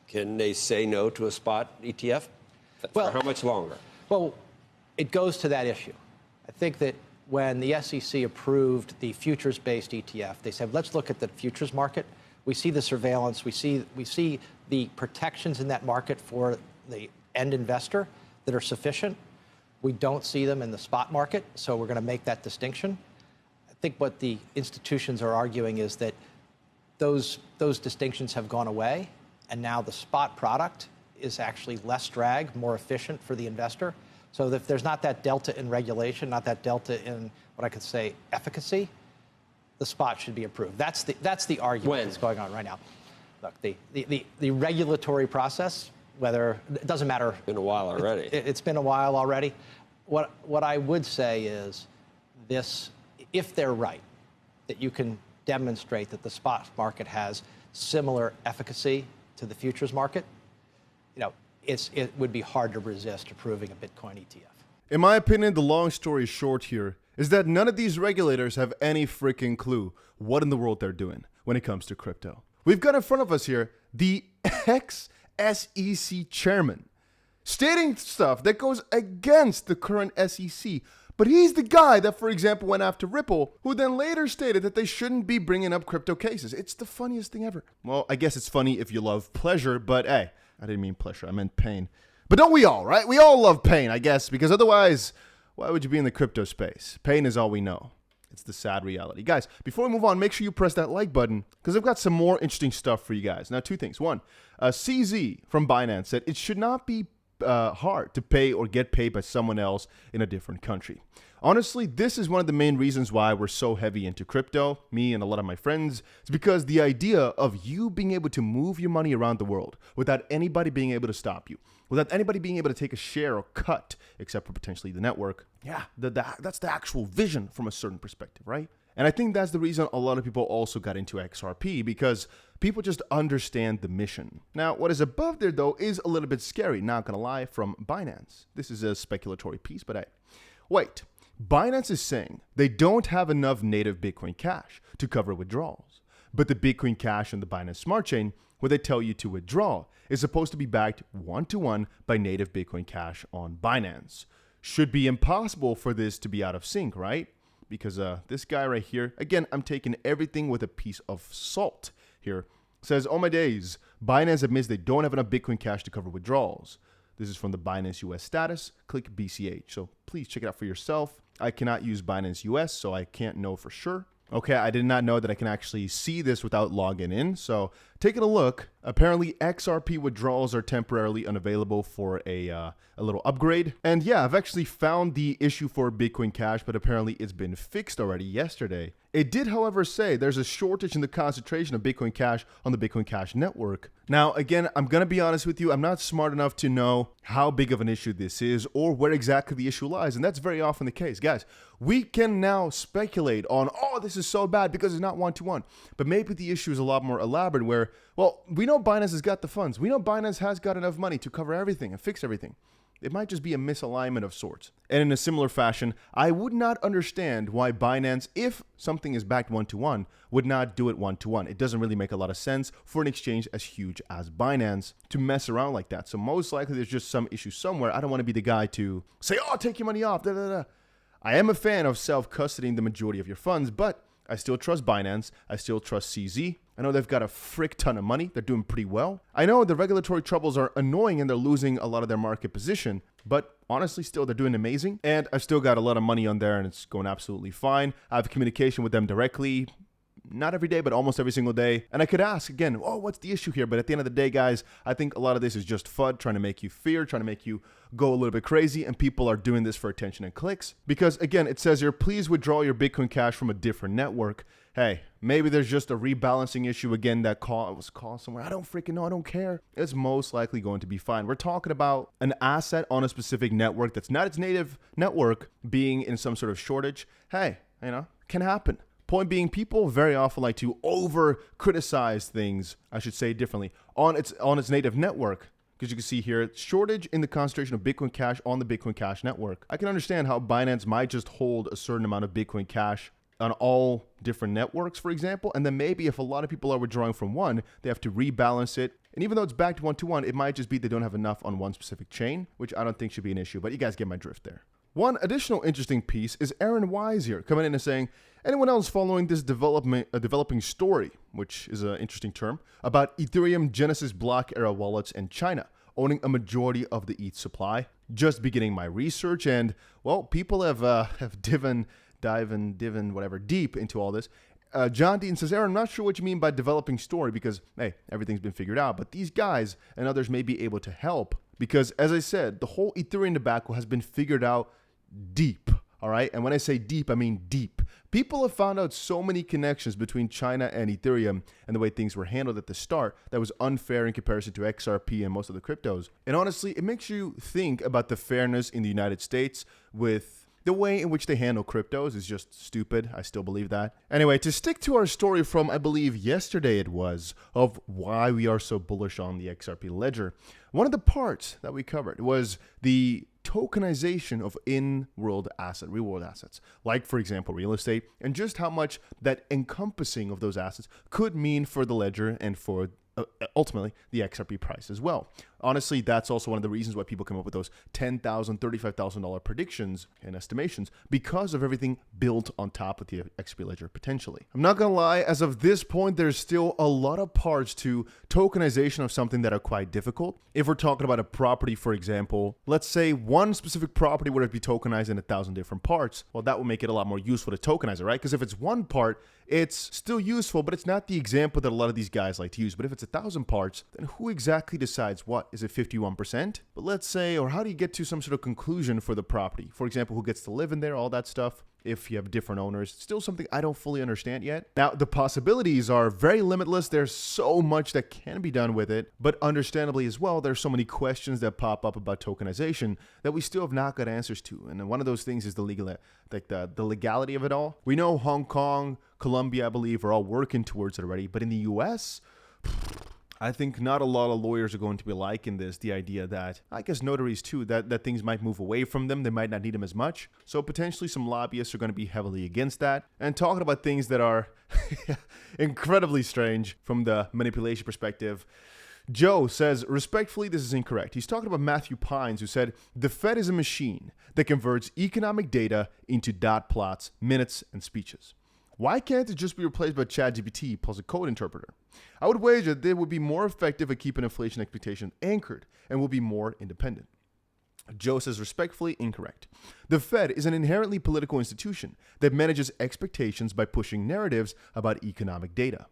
Can they say no to a spot ETF? For how much longer? Well, it goes to that issue. I think that when the SEC approved the futures-based ETF, they said, let's look at the futures market. We see the surveillance. We see the protections in that market for the end investor that are sufficient. We don't see them in the spot market, so we're going to make that distinction. I think what the institutions are arguing is that those distinctions have gone away, and now the spot product is actually less drag, more efficient for the investor. So if there's not that delta in regulation, not that delta in what I could say efficacy, the spot should be approved. That's the argument that's going on right now. Look, the regulatory process, whether it doesn't matter. It's been a while already. It's been a while already. What I would say is this: if they're right, that you can demonstrate that the spot market has similar efficacy to the futures market, it would be hard to resist approving a Bitcoin ETF. In my opinion, the long story short here is that none of these regulators have any freaking clue what in the world they're doing when it comes to crypto. We've got in front of us here the ex-SEC chairman stating stuff that goes against the current SEC. But he's the guy that, for example, went after Ripple, who then later stated that they shouldn't be bringing up crypto cases. It's the funniest thing ever. Well, I guess it's funny if you love pleasure, but hey, I didn't mean pleasure, I meant pain. But don't we all, right? We all love pain, I guess, because otherwise, why would you be in the crypto space? Pain is all we know. It's the sad reality. Guys, before we move on, make sure you press that like button because I've got some more interesting stuff for you guys. Now, two things. One, CZ from Binance said it should not be hard to pay or get paid by someone else in a different country. Honestly, this is one of the main reasons why we're so heavy into crypto, me and a lot of my friends. It's because the idea of you being able to move your money around the world without anybody being able to stop you, without anybody being able to take a share or cut, except for potentially the network. Yeah, that's the actual vision from a certain perspective, right? And I think that's the reason a lot of people also got into XRP, because people just understand the mission. Now, what is above there, though, is a little bit scary, not gonna lie, from Binance. This is a speculatory piece, but hey, wait. Binance is saying they don't have enough native Bitcoin Cash to cover withdrawals. But the Bitcoin Cash on the Binance Smart Chain, where they tell you to withdraw, is supposed to be backed one-to-one by native Bitcoin Cash on Binance. Should be impossible for this to be out of sync, right? Because this guy right here, again, I'm taking everything with a piece of salt here, says, oh my days, Binance admits they don't have enough Bitcoin Cash to cover withdrawals. This is from the Binance US status. Click BCH. So please check it out for yourself. I cannot use Binance US, so I can't know for sure. Okay, I did not know that I can actually see this without logging in. So taking a look, apparently XRP withdrawals are temporarily unavailable for a little upgrade. And yeah, I've actually found the issue for Bitcoin Cash, but apparently it's been fixed already yesterday. It did, however, say there's a shortage in the concentration of Bitcoin Cash on the Bitcoin Cash network. Now, again, I'm going to be honest with you. I'm not smart enough to know how big of an issue this is or where exactly the issue lies. And that's very often the case. Guys, we can now speculate on, oh, this is so bad because it's not one-to-one. But maybe the issue is a lot more elaborate where, well, we know Binance has got the funds. We know Binance has got enough money to cover everything and fix everything. It might just be a misalignment of sorts. And in a similar fashion, I would not understand why Binance, if something is backed one-to-one, would not do it one-to-one. It doesn't really make a lot of sense for an exchange as huge as Binance to mess around like that. So most likely there's just some issue somewhere. I don't want to be the guy to say, oh, take your money off. Da, da, da. I am a fan of self-custodying the majority of your funds, but I still trust Binance. I still trust CZ. I know they've got a frick ton of money. They're doing pretty well. I know the regulatory troubles are annoying and they're losing a lot of their market position, but honestly, still, they're doing amazing. And I've still got a lot of money on there and it's going absolutely fine. I have communication with them directly. Not every day, but almost every single day. And I could ask again, oh, what's the issue here? But at the end of the day, guys, I think a lot of this is just FUD, trying to make you fear, trying to make you go a little bit crazy. And people are doing this for attention and clicks. Because again, it says here, please withdraw your Bitcoin Cash from a different network. Hey, maybe there's just a rebalancing issue again that was caused somewhere. I don't freaking know. I don't care. It's most likely going to be fine. We're talking about an asset on a specific network that's not its native network being in some sort of shortage. Hey, can happen. Point being, people very often like to over criticize things, I should say differently, on its native network. Because you can see here, shortage in the concentration of Bitcoin Cash on the Bitcoin Cash network. I can understand how Binance might just hold a certain amount of Bitcoin Cash on all different networks, for example. And then maybe if a lot of people are withdrawing from one, they have to rebalance it. And even though it's backed 1-to-1, it might just be they don't have enough on one specific chain, which I don't think should be an issue. But you guys get my drift there. One additional interesting piece is Aaron Wise here coming in and saying, anyone else following this developing story, which is an interesting term, about Ethereum Genesis block era wallets and China owning a majority of the ETH supply? Just beginning my research, and well, people have divin deep into all this. John Dean says, Aaron, I'm not sure what you mean by developing story because, hey, everything's been figured out. But these guys and others may be able to help because, as I said, the whole Ethereum debacle has been figured out deep. All right. And when I say deep, I mean deep. People have found out so many connections between China and Ethereum and the way things were handled at the start that was unfair in comparison to XRP and most of the cryptos. And honestly, it makes you think about the fairness in the United States with the way in which they handle cryptos is just stupid. I still believe that. Anyway, to stick to our story from, I believe, yesterday it was, of why we are so bullish on the XRP ledger, one of the parts that we covered was the tokenization of real-world assets, like, for example, real estate, and just how much that encompassing of those assets could mean for the ledger and for ultimately the XRP price as well. Honestly, that's also one of the reasons why people come up with those $10,000, $35,000 predictions and estimations, because of everything built on top of the XRP ledger potentially. I'm not gonna lie, as of this point, there's still a lot of parts to tokenization of something that are quite difficult. If we're talking about a property, for example, let's say one specific property would be tokenized in 1,000 different parts. Well, that would make it a lot more useful to tokenize it, right? Because if it's one part, it's still useful, but it's not the example that a lot of these guys like to use. But if it's 1,000 parts, then who exactly decides what? Is it 51%? But let's say, or how do you get to some sort of conclusion for the property? For example, who gets to live in there, all that stuff. If you have different owners, it's still something I don't fully understand yet. Now, the possibilities are very limitless. There's so much that can be done with it, but understandably as well, there's so many questions that pop up about tokenization that we still have not got answers to. And one of those things is the legality of it all. We know Hong Kong, Colombia, I believe, are all working towards it already, but in the US, I think not a lot of lawyers are going to be liking this, the idea that, I guess notaries too, that things might move away from them. They might not need them as much. So potentially some lobbyists are going to be heavily against that. And talking about things that are incredibly strange from the manipulation perspective, Joe says, respectfully, this is incorrect. He's talking about Matthew Pines, who said, the Fed is a machine that converts economic data into dot plots, minutes, and speeches. Why can't it just be replaced by ChatGPT plus a code interpreter? I would wager that they would be more effective at keeping inflation expectations anchored and will be more independent. Joe says, respectfully, incorrect. The Fed is an inherently political institution that manages expectations by pushing narratives about economic data.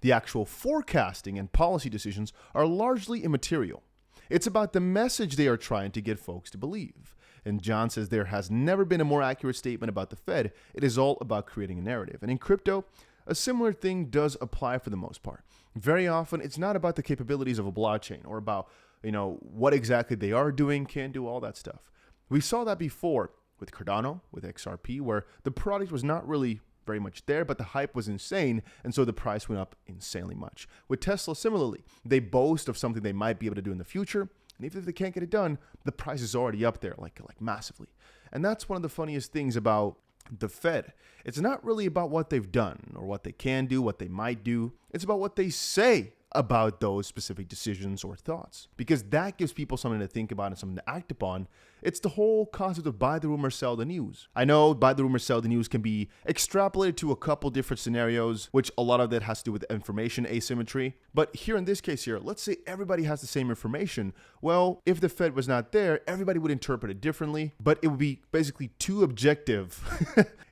The actual forecasting and policy decisions are largely immaterial. It's about the message they are trying to get folks to believe. And John says there has never been a more accurate statement about the Fed. It is all about creating a narrative. And in crypto, a similar thing does apply for the most part. Very often, it's not about the capabilities of a blockchain or about, what exactly they are doing, can do, all that stuff. We saw that before with Cardano, with XRP, where the product was not really very much there, but the hype was insane, and so the price went up insanely much. With Tesla, similarly, they boast of something they might be able to do in the future, and even if they can't get it done, the price is already up there, like massively. And that's one of the funniest things about the Fed. It's not really about what they've done or what they can do, what they might do. It's about what they say about those specific decisions or thoughts, because that gives people something to think about and something to act upon. It's the whole concept of buy the rumor, sell the news. I know buy the rumor, sell the news can be extrapolated to a couple different scenarios, which a lot of that has to do with information asymmetry. But here in this case here, let's say everybody has the same information. Well, if the Fed was not there, everybody would interpret it differently, but it would be basically too objective.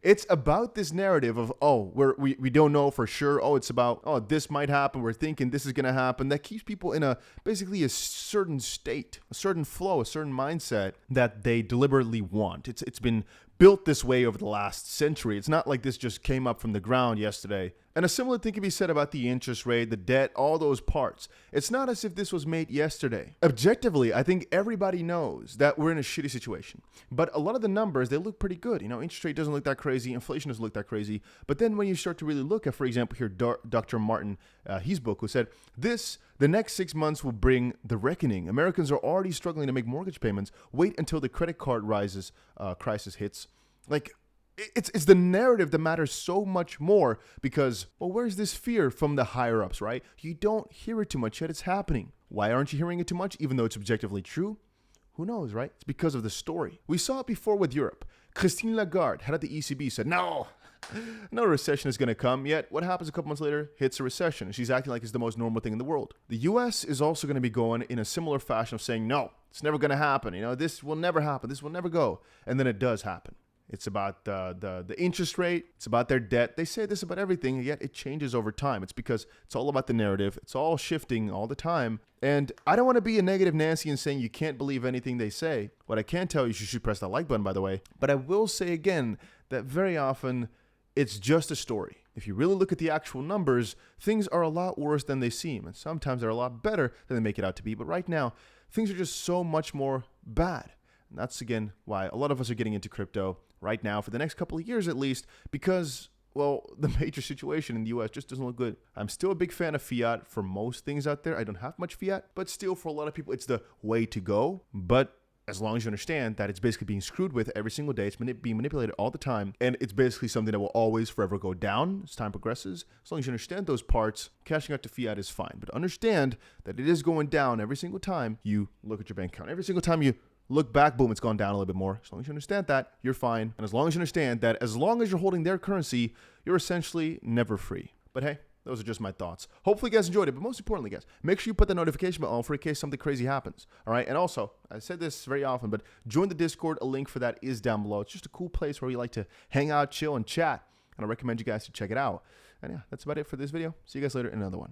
It's about this narrative of, we don't know for sure. It's about, this might happen. We're thinking this is going to happen. That keeps people in basically a certain state, a certain flow, a certain mindset that they deliberately want. It's been built this way over the last century. It's not like this just came up from the ground yesterday. And a similar thing can be said about the interest rate, the debt, all those parts. It's not as if this was made yesterday. Objectively, I think everybody knows that we're in a shitty situation. But a lot of the numbers, they look pretty good. Interest rate doesn't look that crazy. Inflation doesn't look that crazy. But then when you start to really look at, for example, here, Dr. Martin, his book, who said, the next 6 months will bring the reckoning. Americans are already struggling to make mortgage payments. Wait until the credit card crisis hits. Like, It's the narrative that matters so much more because, well, where's this fear from the higher ups, right? You don't hear it too much, yet it's happening. Why aren't you hearing it too much, even though it's objectively true? Who knows, right? It's because of the story. We saw it before with Europe. Christine Lagarde, head of the ECB, said, no recession is going to come. Yet, what happens a couple months later? Hits a recession. And she's acting like it's the most normal thing in the world. The US is also going to be going in a similar fashion of saying, no, it's never going to happen. This will never happen. This will never go. And then it does happen. It's about the interest rate. It's about their debt. They say this about everything, and yet it changes over time. It's because it's all about the narrative. It's all shifting all the time. And I don't want to be a negative Nancy and saying you can't believe anything they say. What I can tell you, you should press that like button, by the way. But I will say again that very often it's just a story. If you really look at the actual numbers, things are a lot worse than they seem. And sometimes they're a lot better than they make it out to be. But right now, things are just so much more bad. And that's, again, why a lot of us are getting into crypto right now for the next couple of years at least, because, well, the major situation in the US just doesn't look good. I'm still a big fan of fiat for most things out there. I don't have much fiat, but still for a lot of people, it's the way to go. But as long as you understand that it's basically being screwed with every single day, it's being manipulated all the time, and it's basically something that will always forever go down as time progresses. As long as you understand those parts, cashing out to fiat is fine. But understand that it is going down every single time you look at your bank account. Every single time you look back, boom, it's gone down a little bit more. As long as you understand that, you're fine. And as long as you understand that as long as you're holding their currency, you're essentially never free. But hey, those are just my thoughts. Hopefully you guys enjoyed it. But most importantly, guys, make sure you put the notification bell on for in case something crazy happens. All right. And also, I said this very often, but join the Discord. A link for that is down below. It's just a cool place where we like to hang out, chill, and chat. And I recommend you guys to check it out. And yeah, that's about it for this video. See you guys later in another one.